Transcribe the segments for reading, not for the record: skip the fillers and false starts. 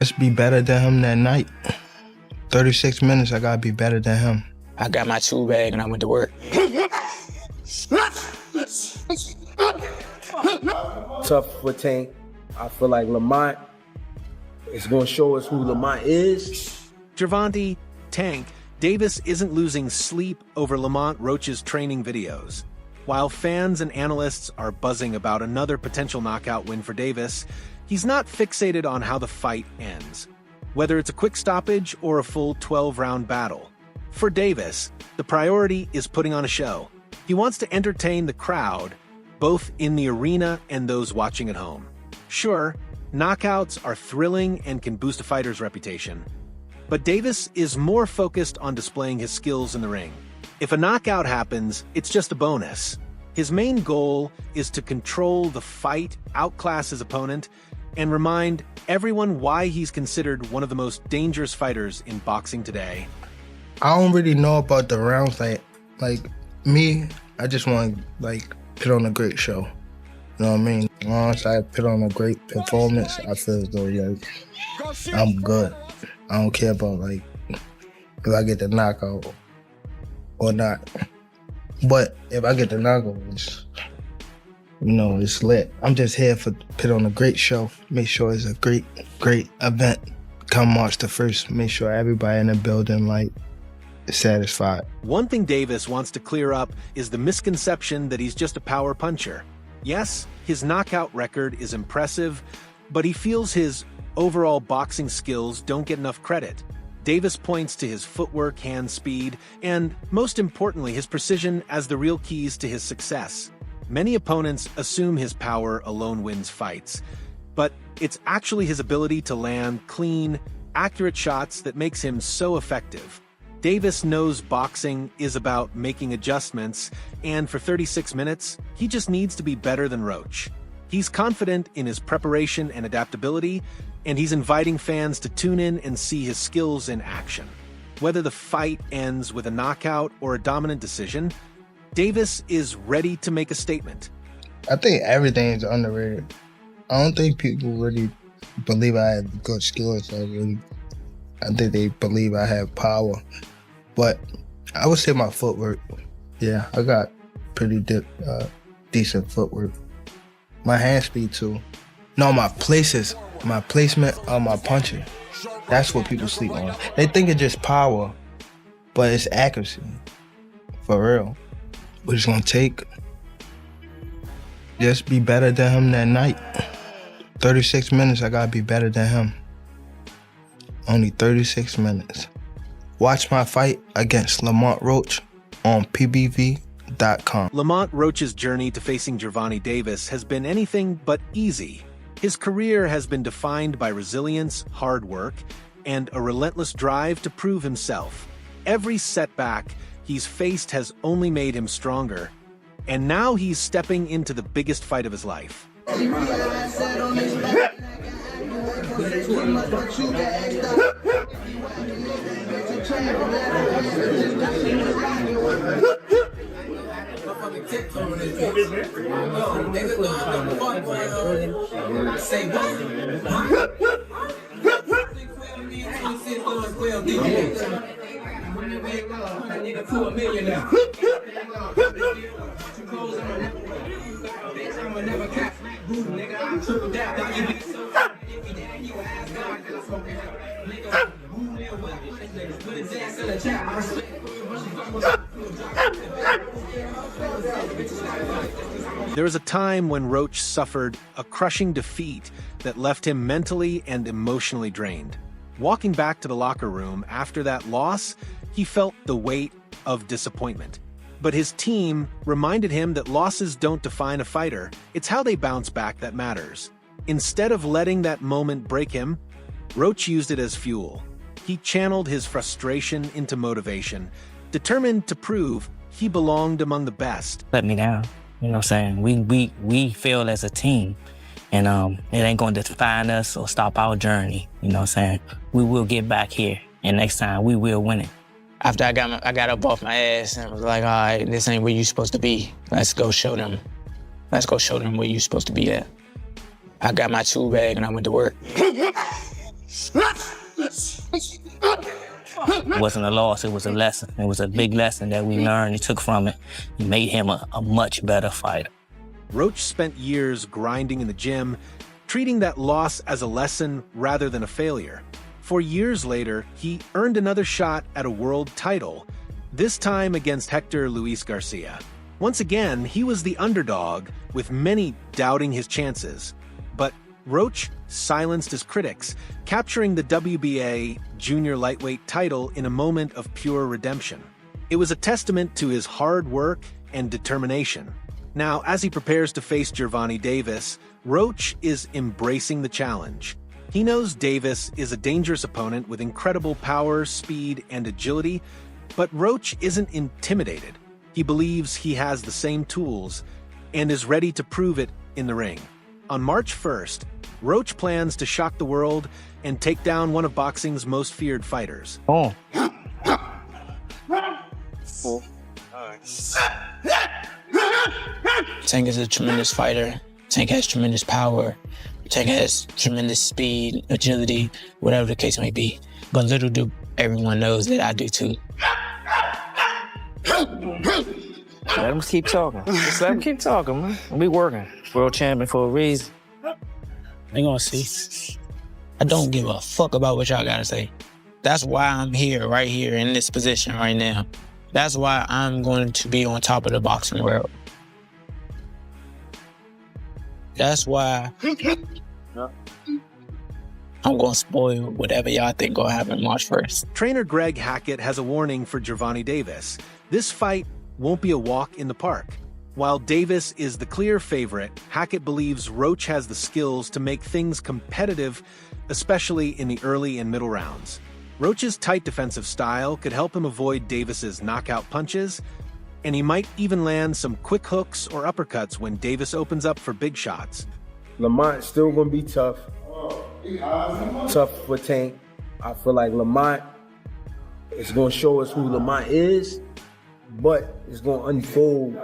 Let's be better than him that night. 36 minutes, I gotta be better than him. I got my tool bag and I went to work. Tough for Tank. I feel like Lamont is going to show us who Lamont is. Gervonta, Tank, Davis isn't losing sleep over Lamont Roach's training videos. While fans and analysts are buzzing about another potential knockout win for Davis, he's not fixated on how the fight ends, whether it's a quick stoppage or a full 12-round battle. For Davis, the priority is putting on a show. He wants to entertain the crowd, both in the arena and those watching at home. Sure, knockouts are thrilling and can boost a fighter's reputation, but Davis is more focused on displaying his skills in the ring. If a knockout happens, it's just a bonus. His main goal is to control the fight, outclass his opponent, and remind everyone why he's considered one of the most dangerous fighters in boxing today. I don't really know about the rounds. Like me, I just want to put on a great show. You know what I mean? Once I put on a great performance, I feel as though I'm good. I don't care about if I get the knockout or not. But if I get the knockout, it's lit. I'm just here to put on a great show. Make sure it's a great event. Come March the 1st, make sure everybody in the building is satisfied. One thing Davis wants to clear up is the misconception that he's just a power puncher. Yes, his knockout record is impressive, but he feels his overall boxing skills don't get enough credit. Davis points to his footwork, hand speed, and, most importantly, his precision as the real keys to his success. Many opponents assume his power alone wins fights, but it's actually his ability to land clean, accurate shots that makes him so effective. Davis knows boxing is about making adjustments, and for 36 minutes, he just needs to be better than Roach. He's confident in his preparation and adaptability, and he's inviting fans to tune in and see his skills in action. Whether the fight ends with a knockout or a dominant decision, Davis is ready to make a statement. I think everything is underrated. I don't think people really believe I have good skills. I think they believe I have power. But I would say my footwork. Yeah, I got pretty decent footwork. My hand speed too. No, my placement of my punching. That's what people sleep on. They think it's just power, but it's accuracy. For real. What it's gonna take, just be better than him that night. 36 minutes, I gotta be better than him. Only 36 minutes. Watch my fight against Lamont Roach on pbv.com. Lamont Roach's journey to facing Gervonta Davis has been anything but easy. His career has been defined by resilience, hard work, and a relentless drive to prove himself. Every setback he's faced has only made him stronger, and now he's stepping into the biggest fight of his life. There was a time when Roach suffered a crushing defeat that left him mentally and emotionally drained. Walking back to the locker room after that loss, he felt the weight of disappointment. But his team reminded him that losses don't define a fighter. It's how they bounce back that matters. Instead of letting that moment break him, Roach used it as fuel. He channeled his frustration into motivation, determined to prove he belonged among the best. Let me down. You know what I'm saying? We fail as a team, and it ain't going to define us or stop our journey. You know what I'm saying? We will get back here, and next time we will win it. After I got up off my ass and was like, all right, this ain't where you supposed to be. Let's go show them. Let's go show them where you supposed to be at. I got my tool bag and I went to work. It wasn't a loss, it was a lesson. It was a big lesson that we learned and took from it. It made him a much better fighter. Roach spent years grinding in the gym, treating that loss as a lesson rather than a failure. 4 years later, he earned another shot at a world title, this time against Hector Luis Garcia. Once again, he was the underdog, with many doubting his chances. But Roach silenced his critics, capturing the WBA junior lightweight title in a moment of pure redemption. It was a testament to his hard work and determination. Now, as he prepares to face Gervonta Davis, Roach is embracing the challenge. He knows Davis is a dangerous opponent with incredible power, speed, and agility, but Roach isn't intimidated. He believes he has the same tools and is ready to prove it in the ring. On March 1st, Roach plans to shock the world and take down one of boxing's most feared fighters. Oh. Tank is a tremendous fighter. Tank has tremendous power. Tank has tremendous speed, agility, whatever the case may be. But little do everyone knows that I do too. Let him keep talking. Just let him keep talking, man. We working. World champion for a reason. They gonna see. I don't give a fuck about what y'all gotta say. That's why I'm here, right here, in this position right now. That's why I'm going to be on top of the boxing world. That's why I'm gonna spoil whatever y'all think gonna happen March 1st. Trainer Greg Hackett has a warning for Gervonta Davis. This fight won't be a walk in the park. While Davis is the clear favorite, Hackett believes Roach has the skills to make things competitive, especially in the early and middle rounds. Roach's tight defensive style could help him avoid Davis's knockout punches, and he might even land some quick hooks or uppercuts when Davis opens up for big shots. Lamont's still gonna be tough. Tough for Tank. I feel like Lamont is gonna show us who Lamont is, but it's gonna unfold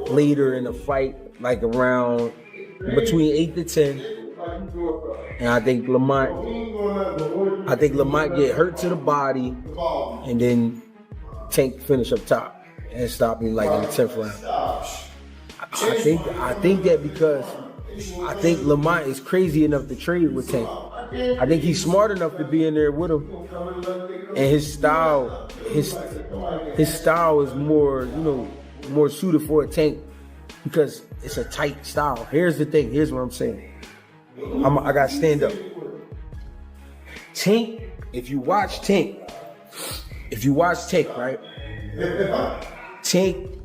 later in the fight, like around between 8 to 10. And I think Lamont get hurt to the body, and then Tank finish up top and stop him like in the 10th round. I think that because I think Lamont is crazy enough to trade with Tank. I think he's smart enough to be in there with him, and his style is more, more suited for a Tank because it's a tight style. Here's the thing. Here's what I'm saying. I got to stand up. Tank. If you watch Tank, right? Tank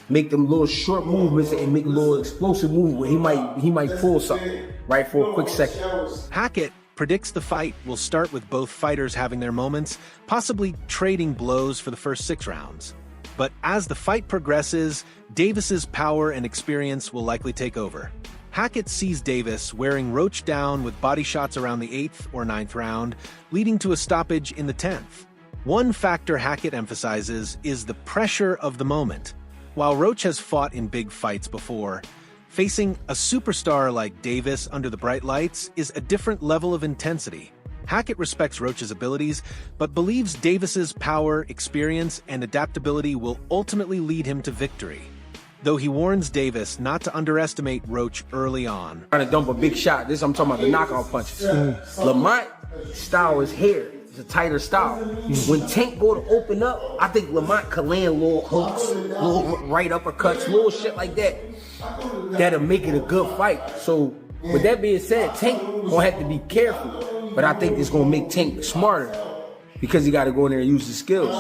make them little short movements and make a little explosive move where he might pull something right for a quick second. Hackett predicts the fight will start with both fighters having their moments, possibly trading blows for the first 6 rounds. But as the fight progresses, Davis's power and experience will likely take over. Hackett sees Davis wearing Roach down with body shots around the 8th or 9th round, leading to a stoppage in the 10th. One factor Hackett emphasizes is the pressure of the moment. While Roach has fought in big fights before, facing a superstar like Davis under the bright lights is a different level of intensity. Hackett respects Roach's abilities, but believes Davis's power, experience, and adaptability will ultimately lead him to victory. Though he warns Davis not to underestimate Roach early on. Trying to dump a big shot. I'm talking about the knockout punches. Lamont style is here. It's a tighter style. When Tank go to open up, I think Lamont can land little hooks, little right uppercuts, little shit like that. That'll make it a good fight. So with that being said, Tank gonna have to be careful. But I think it's gonna make Tank smarter because he gotta go in there and use his skills.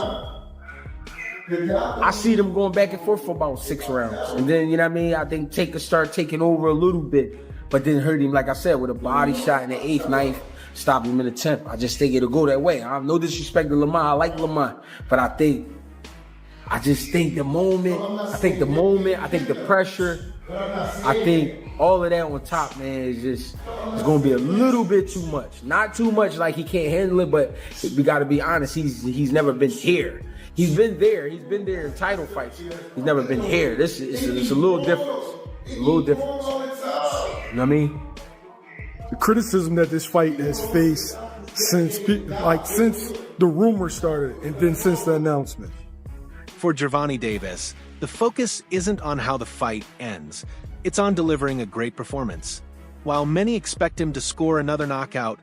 I see them going back and forth for about 6 rounds. And then, I think Tank could start taking over a little bit, but then hurt him, like I said, with a body shot in the 8th, 9th, stop him in the 10th. I just think it'll go that way. I have no disrespect to Lamont. I like Lamont, but I think the moment, I think the pressure, I think all of that on top, man, it's going to be a little bit too much. Not too much like he can't handle it, but we got to be honest, he's never been here. He's been there in title fights. He's never been here. It's a little difference. A little difference. You know what I mean? the criticism that this fight has faced since the rumor started and then since the announcement. For Gervonta Davis, the focus isn't on how the fight ends. It's on delivering a great performance. While many expect him to score another knockout,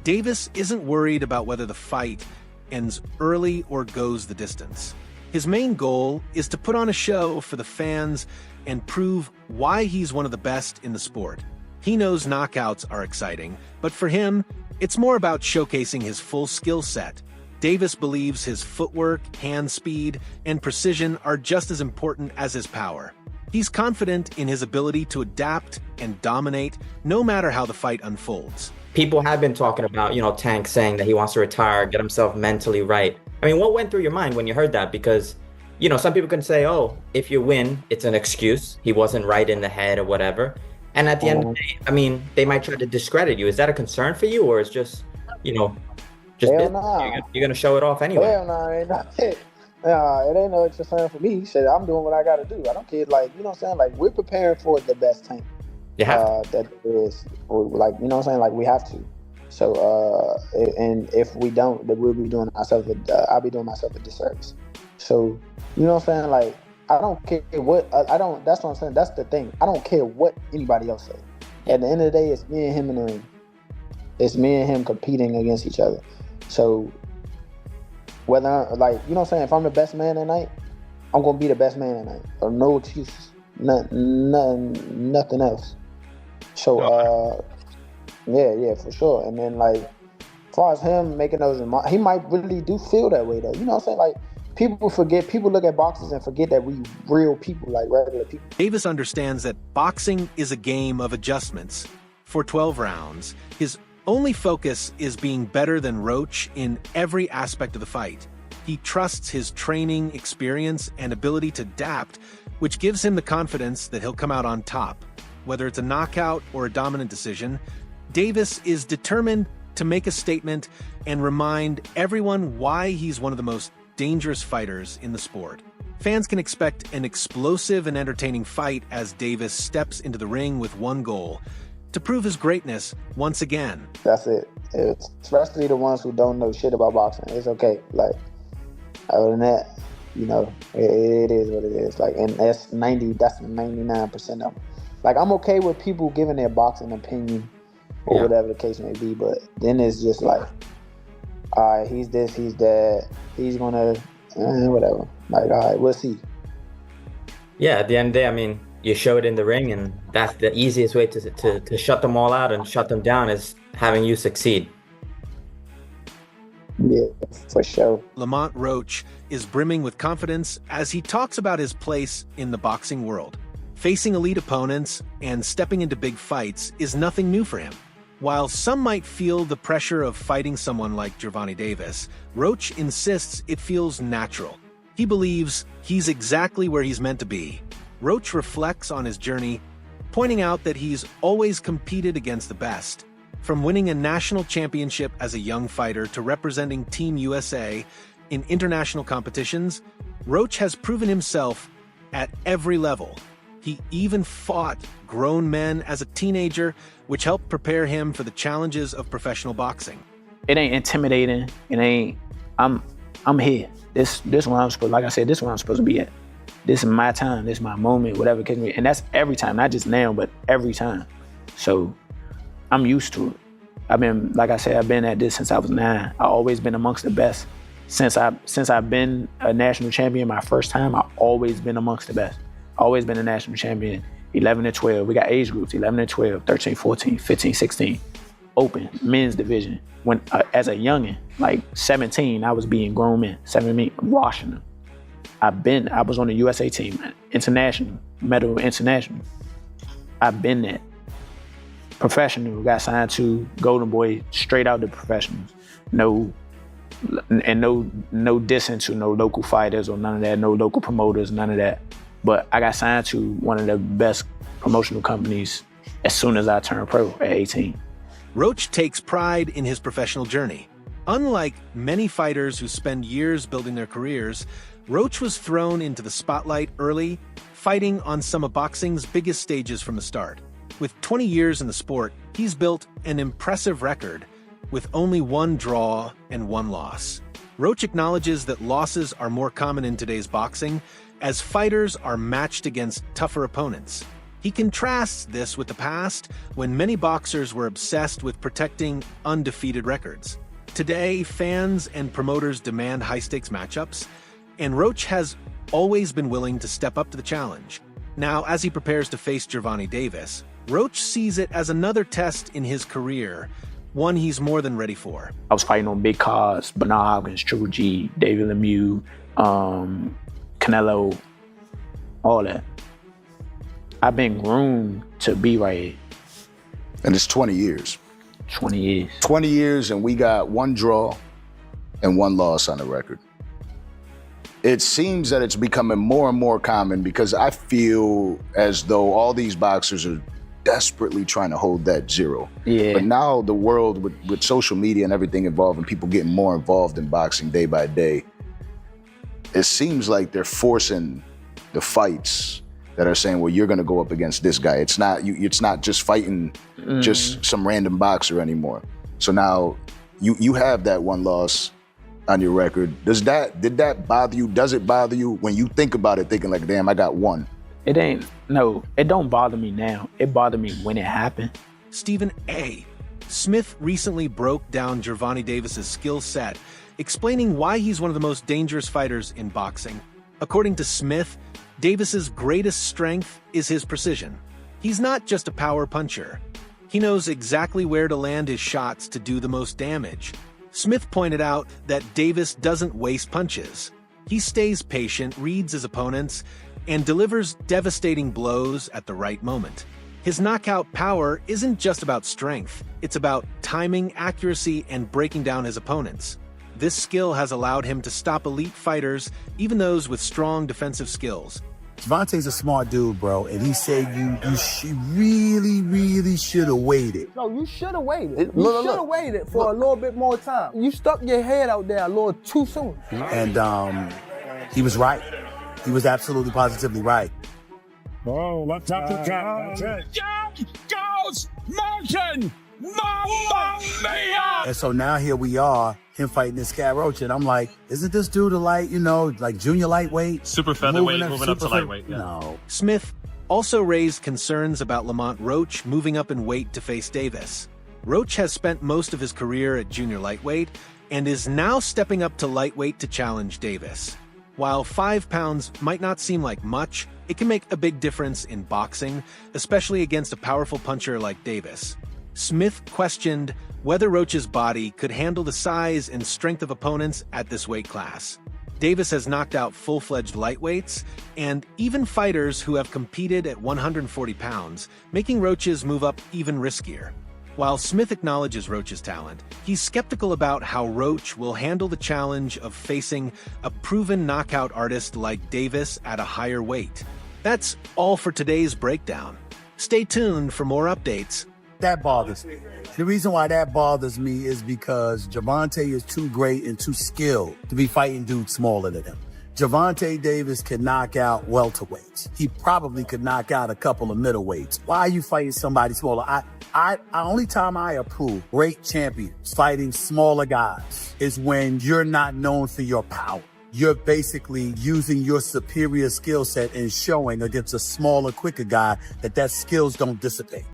Davis isn't worried about whether the fight ends early or goes the distance. His main goal is to put on a show for the fans and prove why he's one of the best in the sport. He knows knockouts are exciting, but for him, it's more about showcasing his full skill set. Davis believes his footwork, hand speed, and precision are just as important as his power. He's confident in his ability to adapt and dominate no matter how the fight unfolds. People have been talking about, Tank saying that he wants to retire, get himself mentally right. I mean, what went through your mind when you heard that? Because, some people can say, oh, if you win, it's an excuse. He wasn't right in the head or whatever. And at the end of the day, I mean, they might try to discredit you. Is that a concern for you, or is just, just Hell nah. You're going to show it off anyway? Hell no, it ain't nothing. Nah, it ain't no concern for me. Shit, I'm doing what I got to do. I don't care. Like, you know what I'm saying? Like, we're preparing for the best team. You have to. That is, like, you know what I'm saying? Like, we have to. So, and if we don't, then we'll be doing ourselves. I'll be doing myself a disservice. So, you know what I'm saying? Like, I don't care what. That's what I'm saying. That's the thing. I don't care what anybody else says. At the end of the day, it's me and him in the ring. It's me and him competing against each other. So, whether, you know what I'm saying? If I'm the best man that night, I'm gonna be the best man that night. Or no excuses. Nothing else. So, yeah, for sure. And then, as far as him making those remarks, he might really do feel that way, though. You know what I'm saying? Like, people look at boxers and forget that we real people, like regular people. Davis understands that boxing is a game of adjustments. For 12 rounds, his only focus is being better than Roach in every aspect of the fight. He trusts his training, experience, and ability to adapt, which gives him the confidence that he'll come out on top. Whether it's a knockout or a dominant decision, Davis is determined to make a statement and remind everyone why he's one of the most dangerous fighters in the sport. Fans can expect an explosive and entertaining fight as Davis steps into the ring with one goal: to prove his greatness once again. That's it. Especially the ones who don't know shit about boxing. It's okay. Other than that, it is what it is. And that's 99% of them. I'm okay with people giving their boxing opinion or whatever the case may be, but then it's just all right, he's this, he's that, he's gonna, whatever. All right, we'll see. Yeah, at the end of the day, I mean, you show it in the ring, and that's the easiest way to shut them all out and shut them down, is having you succeed. Yeah, for sure. Lamont Roach is brimming with confidence as he talks about his place in the boxing world. Facing elite opponents and stepping into big fights is nothing new for him. While some might feel the pressure of fighting someone like Gervonta Davis, Roach insists it feels natural. He believes he's exactly where he's meant to be. Roach reflects on his journey, pointing out that he's always competed against the best. From winning a national championship as a young fighter to representing Team USA in international competitions, Roach has proven himself at every level. He even fought grown men as a teenager, which helped prepare him for the challenges of professional boxing. It ain't intimidating. It ain't. I'm here. This where I'm supposed. Like I said, this is where I'm supposed to be at. This is my time. This is my moment. Whatever it can be, and that's every time, not just now, but every time. So I'm used to it. I've been at this since I was 9. I've always been amongst the best. Since I've been a national champion, my first time, I've always been amongst the best. Always been a national champion. 11 and 12. We got age groups, 11 and 12, 13, 14, 15, 16. Open, men's division. When as a youngin', 17, I was being grown men. 17, washing them. I was on the USA team, international, medal international. I've been there. Professional, got signed to Golden Boy, straight out the professionals. No dissing to no local fighters or none of that, no local promoters, none of that. But I got signed to one of the best promotional companies as soon as I turned pro at 18. Roach takes pride in his professional journey. Unlike many fighters who spend years building their careers, Roach was thrown into the spotlight early, fighting on some of boxing's biggest stages from the start. With 20 years in the sport, he's built an impressive record with only 1 draw and 1 loss. Roach acknowledges that losses are more common in today's boxing as fighters are matched against tougher opponents. He contrasts this with the past when many boxers were obsessed with protecting undefeated records. Today, fans and promoters demand high-stakes matchups, and Roach has always been willing to step up to the challenge. Now, as he prepares to face Gervonta Davis, Roach sees it as another test in his career, one he's more than ready for. I was fighting on big cards, Bernard Hopkins, Triple G, David Lemieux, Canelo, all that. I've been groomed to be right here. And it's 20 years. 20 years. 20 years, and we got 1 draw and 1 loss on the record. It seems that it's becoming more and more common because I feel as though all these boxers are desperately trying to hold that 0. Yeah. But now the world with social media and everything involved and people getting more involved in boxing day by day, it seems like they're forcing the fights that are saying, well, you're gonna go up against this guy. It's not just fighting just some random boxer anymore. So now you have that 1 loss on your record. Did that bother you? Does it bother you when you think about it, thinking like, damn, I got 1? It don't bother me now. It bothered me when it happened. Stephen A. Smith recently broke down Gervonta Davis's skill set, explaining why he's one of the most dangerous fighters in boxing. According to Smith, Davis's greatest strength is his precision. He's not just a power puncher. He knows exactly where to land his shots to do the most damage. Smith pointed out that Davis doesn't waste punches. He stays patient, reads his opponents, and delivers devastating blows at the right moment. His knockout power isn't just about strength, it's about timing, accuracy, and breaking down his opponents. This skill has allowed him to stop elite fighters, even those with strong defensive skills. Gervonta's a smart dude, bro, and he said you really should have waited. No, you should have waited. You should have waited for a little bit more time. You stuck your head out there a little too soon. And he was right. He was absolutely positively right. Oh, let's have to count. Down goes Mountain! Mamma mia! And so now here we are, him fighting this cat Roach, and I'm like, isn't this dude like junior lightweight? Super featherweight, moving up to lightweight. Yeah. No. Smith also raised concerns about Lamont Roach moving up in weight to face Davis. Roach has spent most of his career at junior lightweight and is now stepping up to lightweight to challenge Davis. While 5 pounds might not seem like much, it can make a big difference in boxing, especially against a powerful puncher like Davis. Smith questioned whether Roach's body could handle the size and strength of opponents at this weight class. Davis has knocked out full-fledged lightweights and even fighters who have competed at 140 pounds, making Roach's move up even riskier. While Smith acknowledges Roach's talent, he's skeptical about how Roach will handle the challenge of facing a proven knockout artist like Davis at a higher weight. That's all for today's breakdown. Stay tuned for more updates. That bothers me. The reason why that bothers me is because Gervonta is too great and too skilled to be fighting dudes smaller than him. Gervonta Davis can knock out welterweights. He probably could knock out a couple of middleweights. Why are you fighting somebody smaller? Only time I approve great champions fighting smaller guys is when you're not known for your power. You're basically using your superior skill set and showing against a smaller, quicker guy that skills don't dissipate.